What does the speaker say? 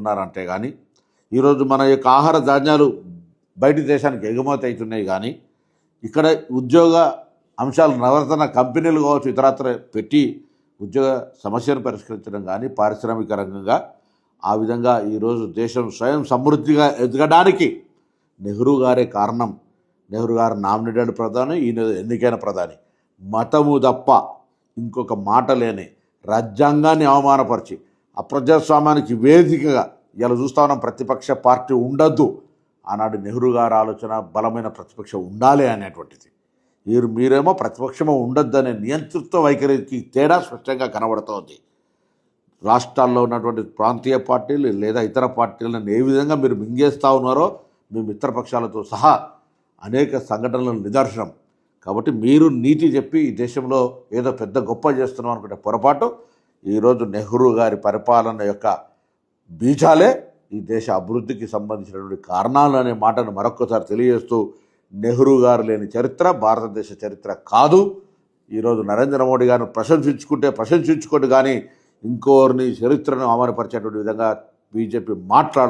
ఉన్నారంటే కానీ, ఈరోజు మన యొక్క ఆహార ధాన్యాలు బయటి దేశానికి ఎగుమతి అవుతున్నాయి కానీ, ఇక్కడ ఉద్యోగ అంశాలు నవరత్న కంపెనీలు కావచ్చు ఇతరత్ర పెట్టి ఉద్యోగ సమస్యను పరిష్కరించడం కానీ, పారిశ్రామిక రంగంగా ఆ విధంగా ఈరోజు దేశం స్వయం సమృద్ధిగా ఎదగడానికి నెహ్రూ గారే కారణం. నెహ్రూ గారు నామినేటెడ్ ప్రధాని, ఈయన ఎన్నికైన ప్రధాని. మతము తప్ప ఇంకొక మాట లేని రాజ్యాంగాన్ని అవమానపరిచి అప్రజాస్వామ్యానికి వేదికగా ఇలా చూస్తా ఉన్నాం. ప్రతిపక్ష పార్టీ ఉండద్దు. ఆనాడు నెహ్రూ గారి ఆలోచన బలమైన ప్రతిపక్షం ఉండాలి అనేటువంటిది. మీరేమో ప్రతిపక్షమో ఉండొద్దు అనే నియంతృత్వ వైఖరికి తేడా స్పష్టంగా కనబడుతోంది. రాష్ట్రాల్లో ఉన్నటువంటి ప్రాంతీయ పార్టీలు లేదా ఇతర పార్టీలను ఏ విధంగా మీరు మింగేస్తూ ఉన్నారో మీ మిత్రపక్షాలతో సహా అనేక సంఘటనల నిదర్శనం. కాబట్టి మీరు నీతి చెప్పి ఈ దేశంలో ఏదో పెద్ద గొప్ప చేస్తున్నాం అనుకుంటే పొరపాటు. ఈరోజు నెహ్రూ గారి పరిపాలన యొక్క బీజాలే ఈ దేశ అభివృద్ధికి సంబంధించినటువంటి కారణాలు అనే మాటను మరొక్కసారి తెలియజేస్తూ, నెహ్రూ గారు లేని చరిత్ర భారతదేశ చరిత్ర కాదు. ఈరోజు నరేంద్ర మోడీ గారిని ప్రశంసించుకోండి కానీ ఇంకోరిని చరిత్రను అవమానపరిచేటువంటి విధంగా బీజేపీ మాట్లాడాలి.